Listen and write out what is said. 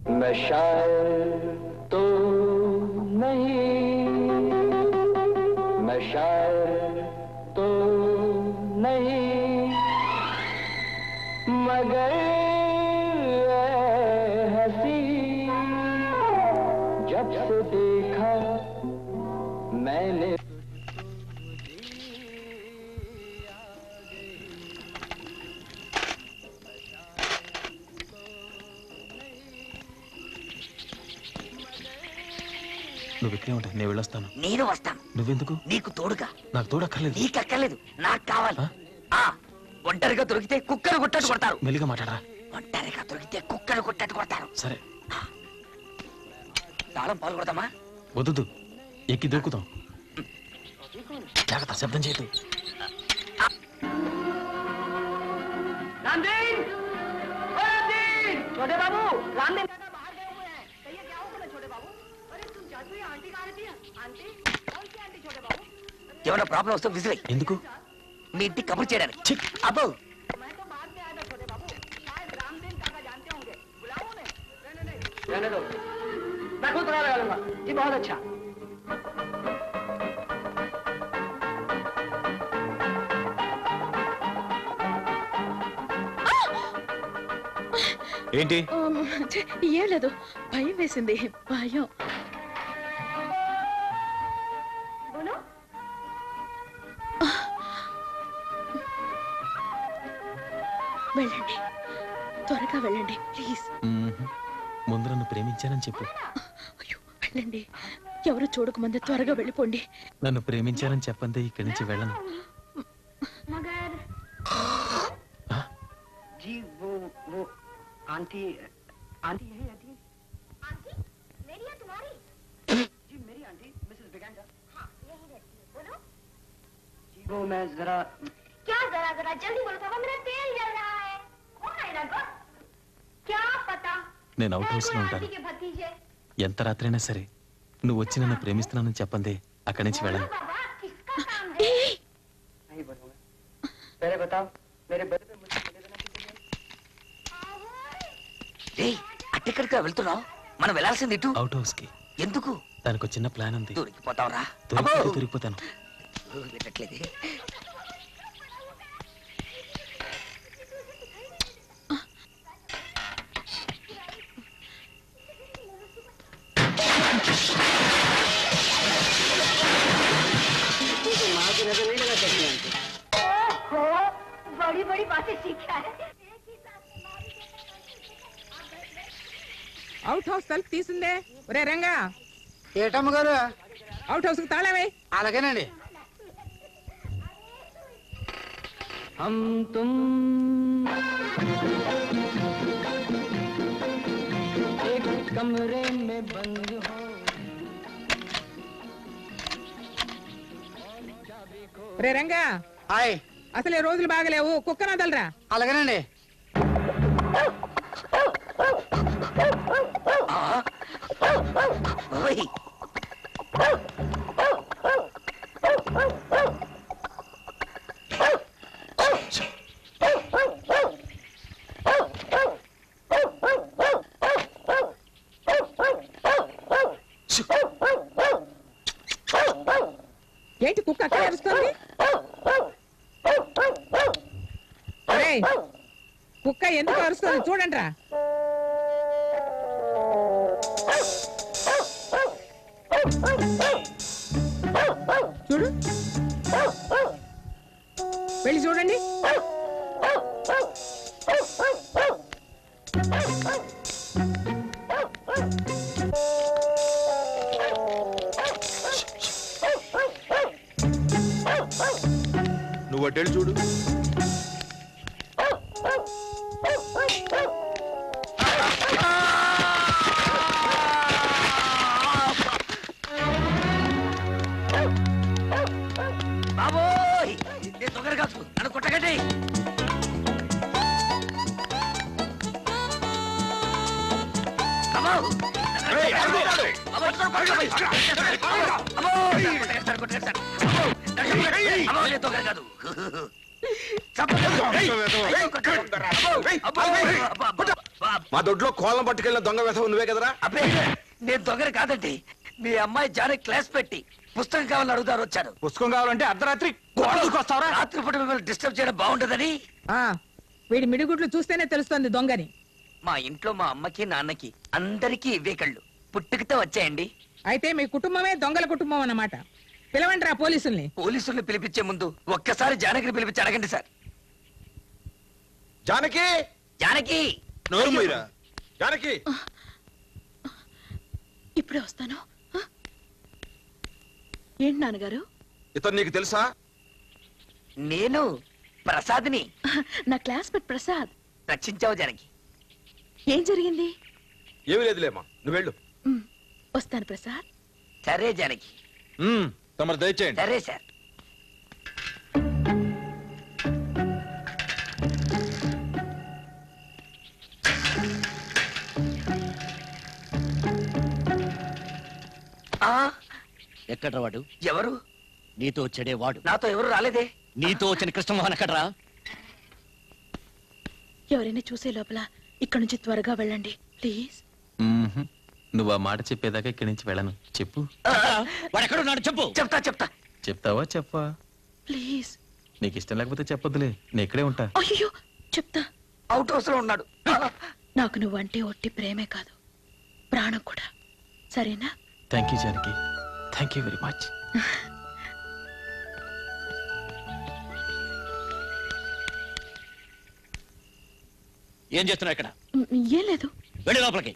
मैं शायर तो नहीं, मैं शायर तो नहीं, मगर हंसी जब से देखा मैंने నువ్వు ఇక్కడే ఉంటా, నేను వెళ్ళొస్తాను. నేను వస్తాను. నువ్వెందుకు? నీకు తోడుగా. నాకు తోడు అక్కర్లేదు. నీకు అక్కర్లేదు, నాకు కావాలి. ఒంటరిగా దొరికితే కుక్కను కొట్టట్టు కొడతారు. మెల్లిగా మాట్లాడరా. ఒంటరిగా దొరికితే కుక్కను కొట్టట్టు కొడతారు. సరే, తాళం పాలు కొడతామా? వద్దు, ఎక్కి దూకుతాం. జాగ్రత్త, శబ్దం చేయదు. छोटे बाबू, रामदेव काका बाहर गए हुए हैं। कहिए क्या हुआ मैं छोटे बाबू? अरे तुम जादुई आंटी कहाँ रहती है? आंटी? कौन सी आंटी छोटे बाबू? ఏమైనా ప్రాబ్లం వస్తే విసిరే. ఎందుకు? మీ ఇంటికి కబుర్ చేయడానికి. అబ్బో, मैं तो बाद में आया था छोटे बाबू। शायद रामदेव काका जानते होंगे। बुलाओ उन्हें। नहीं, रहने दो, मैं खुद पता लगा लूंगा। जी बहुत अच्छा। ఏంటి? ఏం లేదు, భయం వేసింది. భయం. వెళ్ళండి, త్వరగా వెళ్ళండి ప్లీజ్. ముందు నన్ను ప్రేమించానని చెప్పు. అయ్యో వెళ్ళండి, ఎవరు చూడకముందే త్వరగా వెళ్ళిపోండి. నన్ను ప్రేమించానని చెప్పందే ఇక్కడి నుంచి వెళ్ళను. जी वो आंटी आंटी यही रहती है। आंटी मेरी या तुम्हारी? जी मेरी आंटी मिसेस बिगेंडा। हाँ यही रहती है। बोलो। जी वो मैं जरा। क्या जरा जरा जल्दी बोलो पापा, मेरा तेल जल रहा है। कौन है ना? क्या पता? నేను అవుట్ హౌస్ లో ఉంటాను. आंटी के भतीजे। ఎంత రాత్రైనా సరే నువ్వు వచ్చి నన్ను ప్రేమిస్తున్నానని చెప్పందే అక్కడి నుంచి వెళ్ళను. बाबा किसका काम है? नहीं बोलूंगा। पहले बताओ मेरे बड़े पे मुझे मिले बिना किसी అట్టెక్కడికి వెళ్తున్నావు? మనం వెళ్ళాల్సింది ఇటు. అవుట్ హౌస్ కి. ఎందుకు? దానికి చిన్న ప్లాన్ ఉంది. దొరికిపోతావురా? దొరికిపోతాను. వినట్లేదే. बड़ी बड़ी बातें सीखा है। అవుట్ హౌస్ తలుపు తీసిందే. ఒరే రంగా, ఏటమ్మ గారు అవుట్ హౌస్ కి తాళావే. అలాగేనండి. हम तुम एक कमरे में बंद हो। ఒరే రంగా, హాయ్. అసలే రోజులు బాగలేవు, కుక్కన వదలరా. అలాగేనండి. ఏంటి కుక్క అక్కడ అరుస్తుంది? ఒరేయ్, కుక్క ఎందుకు అరుస్తుంది చూడండి రా. చూడు, వెళ్ళి చూడండి. నువ్వు అడ్డేళ్ళు చూడు. బాబోయ్, నేను తొందరగా నన్ను కొట్టకండి. మా దొడ్లో కోలం పట్టుకెళ్ళిన దొంగ వ్యధం నువ్వే కదరా? అబ్బే నేను దొంగని కాదండి. మీ అమ్మాయి జానకి క్లాస్ పెట్టి పుస్తకం కావాలని అడుగుతారు వచ్చాను. పుస్తకం కావాలంటే అర్ధరాత్రి గోడకొస్తావరా? రాత్రిపూట మిమ్మల్ని డిస్టర్బ్ చేయడం బాగుంటదని. ఆ వీడి మిడిగుడ్లు చూస్తేనే తెలుస్తోంది దొంగని. మా ఇంట్లో మా అమ్మకి నాన్నకి అందరికీ ఇవే కళ్ళు పుట్టుకతో వచ్చాయండి. అయితే మీ కుటుంబమే దొంగల కుటుంబం అన్నమాట. పిలవండి రా పోలీసుల్ని. పోలీసుల్ని పిలిపించే ముందు ఒక్కసారి జానకిని పిలిపించి అడగండి సార్. జానకి, జానకి నోరు మూయరా. జానకి, ఇప్పుడే వస్తాను. ఏంటి నాన్నగారు? ఇతను నీకు తెలుసా? నేను ప్రసాద్ని. నా క్లాస్మేట్ ప్రసాద్. రక్షించావు జానకి. ఏం జరిగింది? ఏమీ లేదులేమ్మా, నువ్వు వెళ్ళు. వస్తాను ప్రసాద్. సరే జానకి. తమరు దయచేయండి. సరే సార్. ఎక్కడ్రా వాడు? ఎవరు? నీతో వచ్చాడే వాడు. నాతో ఎవరు రాలేదే. నీతో వచ్చిన కృష్ణమోహన్ ఎక్కడ్రా? ఎవరైనా చూసే లోపల ఇక్కడ నుంచి త్వరగా వెళ్ళండి ప్లీజ్. నువ్వు ఆ మాట చెప్పేదాకా ఇక్కడి నుంచి వెళ్ళను. చెప్పు. వాడు ఎక్కడున్నాడు చెప్పు. చెప్తా చెప్తా. చెప్తావా చెప్పా? ప్లీజ్. నీకు ఇష్టం లేకపోతే చెప్పొద్దులే, నేను ఇక్కడే ఉంటా. అయ్యో చెప్తా. అవుట్ హౌస్ లో ఉన్నాడు. నాకు నువ్వంటే ఒట్టి ప్రేమే కాదు, ప్రాణం కూడా. సరేనా? Thank you Janaki, thank you very much. ఏం చేస్తున్నావు ఇక్కడ? ఏం లేదు. వెళ్ళి లోపలికి.